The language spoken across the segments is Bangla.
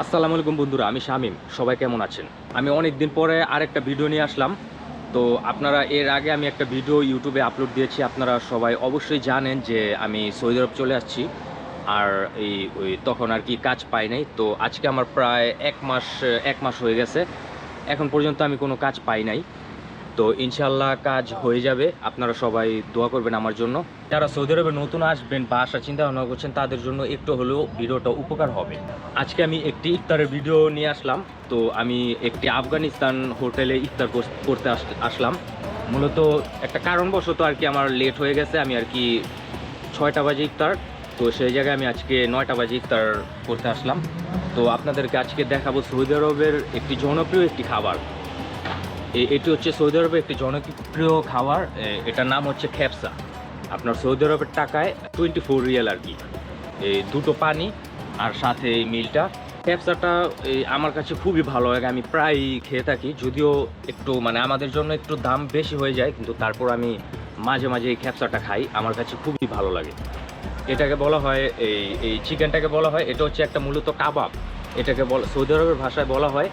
আসসালামু আলাইকুম বন্ধুরা, আমি শামীম। সবাই কেমন আছেন? আমি অনেক দিন পরে আরেকটা ভিডিও নিয়ে আসলাম। তো আপনারা এর আগে আমি একটা ভিডিও ইউটিউবে আপলোড দিয়েছি। আপনারা সবাই অবশ্যই জানেন যে আমি সৌদি আরব চলে আসছি। আর ওই তখন আর কি কাজ পাই নাই। তো আজকে আমার প্রায় ১ মাস হয়ে গেছে। এখন পর্যন্ত আমি কোনো কাজ পাই নাই। তো ইনশাল্লাহ কাজ হয়ে যাবে। আপনারা সবাই দোয়া করবেন আমার জন্য। যারা সৌদি আরবে নতুন আসবেন বা আসার চিন্তা ভাবনা করছেন তাদের জন্য একটু হলেও ভিডিওটা উপকার হবে। আজকে আমি একটি ইফতারের ভিডিও নিয়ে আসলাম। তো আমি একটি আফগানিস্তান হোটেলে ইফতার করতে আসলাম। মূলত একটা কারণবশত আর কি আমার লেট হয়ে গেছে। আমি আর কি ৬টা বাজে ইফতার, তো সেই জায়গায় আমি আজকে ৯টা বাজে ইফতার করতে আসলাম। তো আপনাদেরকে আজকে দেখাবো সৌদি আরবের একটি জনপ্রিয় একটি খাবার। এটি হচ্ছে সৌদি আরবের একটি জনপ্রিয় খাবার। এটার নাম হচ্ছে খেপসা। আপনার সৌদি আরবের টাকায় 24 রিয়াল আর কি। এই দুটো পানি আর সাথে এই মিলটা। খেপসাটা আমার কাছে খুবই ভালো লাগে, আমি প্রায় খেয়ে থাকি। যদিও একটু মানে আমাদের জন্য একটু দাম বেশি হয়ে যায়, কিন্তু তারপর আমি মাঝে মাঝে এই খেপসাটা খাই, আমার কাছে খুবই ভালো লাগে। এটাকে বলা হয় এই চিকেনটাকে বলা হয়, এটা হচ্ছে একটা মূলত কাবাব। এটাকে সৌদি আরবের ভাষায় বলা হয়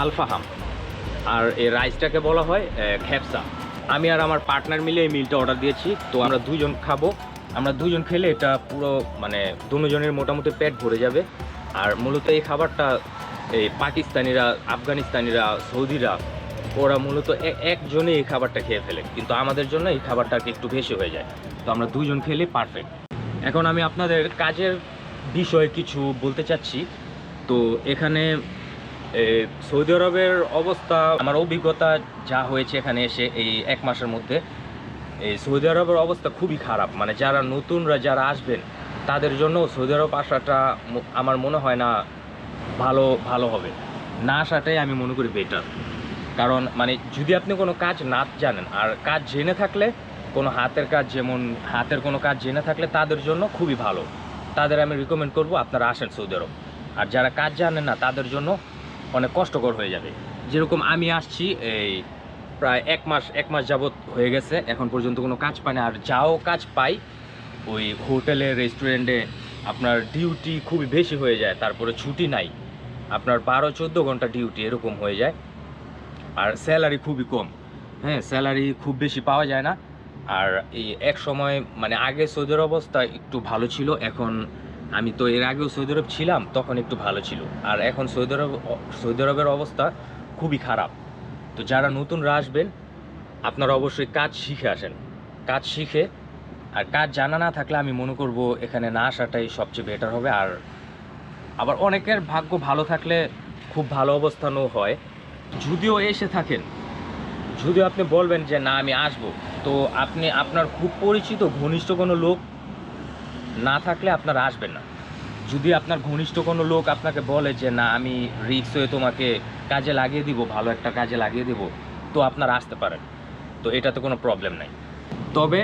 আলফাহাম। আর এই রাইসটাকে বলা হয় খেপসা। আমি আর আমার পার্টনার মিলে এই মিলটা অর্ডার দিয়েছি। তো আমরা দুজন খাবো। আমরা দুজন খেলে এটা পুরো মানে দুজনের মোটামুটি পেট ভরে যাবে। আর মূলত এই খাবারটা এই পাকিস্তানিরা, আফগানিস্তানিরা, সৌদিরা ওরা মূলত একজনে এই খাবারটা খেয়ে ফেলে, কিন্তু আমাদের জন্য এই খাবারটা একটু বেশি হয়ে যায়। তো আমরা দুজন খেলে পারফেক্ট। এখন আমি আপনাদের কাজের বিষয়ে কিছু বলতে চাচ্ছি। তো এখানে সৌদি আরবের অবস্থা, আমার অভিজ্ঞতা যা হয়েছে এখানে এসে এই ১ মাসের মধ্যে, এই সৌদি আরবের অবস্থা খুবই খারাপ। মানে যারা নতুনরা যারা আসবেন তাদের জন্য সৌদি আরব আসাটা আমার মনে হয় না ভালো ভালো হবে। না আসাটাই আমি মনে করি বেটার। কারণ মানে যদি আপনি কোনো কাজ না জানেন, আর কাজ জেনে থাকলে কোনো হাতের কাজ, যেমন হাতের কোনো কাজ জেনে থাকলে তাদের জন্য খুবই ভালো। তাদের আমি রিকমেন্ড করব আপনারা আসেন সৌদি আরব। আর যারা কাজ জানেন না তাদের জন্য অনেক কষ্টকর হয়ে যাবে। যেরকম আমি আসছি এই প্রায় ১ মাস যাবৎ হয়ে গেছে, এখন পর্যন্ত কোনো কাজ পাই না। আর যাও কাজ পাই ওই হোটেলে, রেস্টুরেন্টে আপনার ডিউটি খুবই বেশি হয়ে যায়, তারপরে ছুটি নাই, আপনার ১২-১৪ ঘন্টা ডিউটি এরকম হয়ে যায়। আর স্যালারি খুবই কম। হ্যাঁ, স্যালারি খুব বেশি পাওয়া যায় না। আর এই এক সময় মানে আগে সৌদি আরব অবস্থা একটু ভালো ছিল। এখন আমি তো এর আগেও সৌদি আরব ছিলাম, তখন একটু ভালো ছিল। আর এখন সৌদি আরবের অবস্থা খুবই খারাপ। তো যারা নতুনরা আসবেন আপনারা অবশ্যই কাজ শিখে আসেন। কাজ শিখে, আর কাজ জানা না থাকলে আমি মনে করব এখানে না আসাটাই সবচেয়ে বেটার হবে। আর আবার অনেকের ভাগ্য ভালো থাকলে খুব ভালো অবস্থানও হয়। যদিও এসে থাকেন, যদিও আপনি বলবেন যে না আমি আসব, তো আপনি আপনার খুব পরিচিত ঘনিষ্ঠ কোনো লোক না থাকলে আপনারা আসবেন না। যদি আপনার ঘনিষ্ঠ কোনো লোক আপনাকে বলে যে না আমি রিক্স হয়ে তোমাকে কাজে লাগিয়ে দিব, ভালো একটা কাজে লাগিয়ে দিব, তো আপনারা আসতে পারেন। তো এটাতে কোনো প্রবলেম নাই। তবে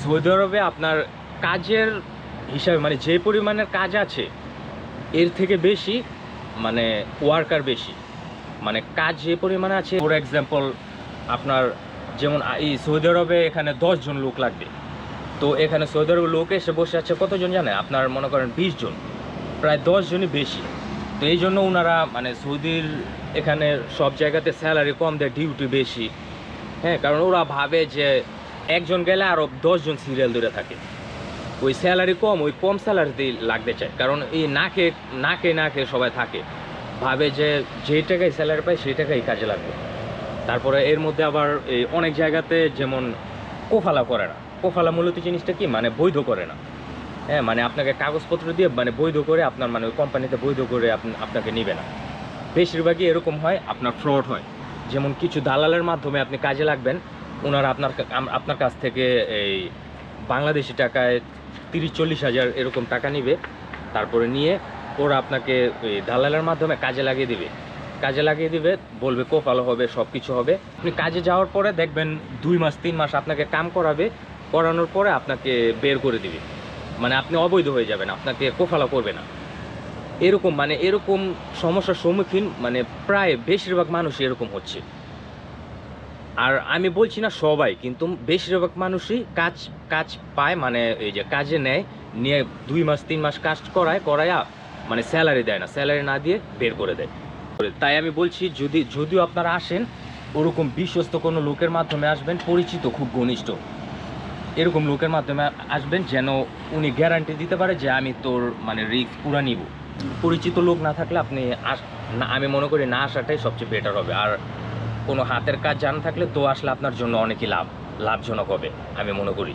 সৌদি আরবে আপনার কাজের হিসাবে মানে যে পরিমাণের কাজ আছে এর থেকে বেশি মানে ওয়ার্কার বেশি। মানে কাজ যে পরিমাণে আছে, ফর এক্সাম্পল আপনার যেমন এই সৌদি আরবে এখানে 10 জন লোক লাগবে। তো এখানে সৌদি আরবের লোক এসে বসে আছে কতজন জানে? আপনার মনে করেন 20 জন, প্রায় 10 জনই বেশি। তো এই জন্য ওনারা মানে সৌদির এখানে সব জায়গাতে স্যালারি কম দেয়, ডিউটি বেশি। হ্যাঁ, কারণ ওরা ভাবে যে একজন গেলে আরও 10 জন সিরিয়াল ধরে থাকে। ওই স্যালারি কম, ওই কম স্যালারিতেই লাগতে চায়। কারণ এই না খেয়ে সবাই থাকে, ভাবে যে যেই টাকায় স্যালারি পায় সেই টাকাই কাজে লাগবে। তারপরে এর মধ্যে আবার এই অনেক জায়গাতে যেমন কোফালা করে না। কোফালা মূলত জিনিসটা কি, মানে বৈধ করে না। হ্যাঁ, মানে আপনাকে কাগজপত্র দিয়ে মানে বৈধ করে আপনার মানে ওই কোম্পানিতে বৈধ করে আপনাকে নিবে না। বেশিরভাগই এরকম হয়, আপনার ফ্রড হয়। যেমন কিছু দালালের মাধ্যমে আপনি কাজে লাগবেন, ওনারা আপনার কাছ থেকে এই বাংলাদেশি টাকায় 30-40 হাজার এরকম টাকা নিবে। তারপরে নিয়ে ওরা আপনাকে ওই দালালের মাধ্যমে কাজে লাগিয়ে দিবে, বলবে কোফালো হবে, সব কিছু হবে। আপনি কাজে যাওয়ার পরে দেখবেন 2 মাস 3 মাস আপনাকে কাম করানোর পরে আপনাকে বের করে দিবে। মানে আপনি অবৈধ হয়ে যাবেন, আপনাকে কোফালা করবে না। এরকম মানে এরকম সমস্যার সম্মুখীন মানে প্রায় বেশিরভাগ মানুষই এরকম হচ্ছে। আর আমি বলছি না সবাই, কিন্তু বেশিরভাগ মানুষই কাজ পায়, মানে এই যে কাজে নেয়, নিয়ে 2 মাস 3 মাস কাজ করায়া মানে স্যালারি দেয় না, স্যালারি না দিয়ে বের করে দেয়। তাই আমি বলছি যদিও আপনারা আসেন ওরকম বিশ্বস্ত কোনো লোকের মাধ্যমে আসবেন, পরিচিত খুব ঘনিষ্ঠ এরকম লোকের মাধ্যমে আসবেন, যেন উনি গ্যারান্টি দিতে পারে যে আমি তোর মানে রিস্ক পুরা নিব। পরিচিত লোক না থাকলে আপনি আমি মনে করি না আসাটাই সবচেয়ে বেটার হবে। আর কোনো হাতের কাজ জানা থাকলে তো আসলে আপনার জন্য অনেকই লাভজনক হবে আমি মনে করি।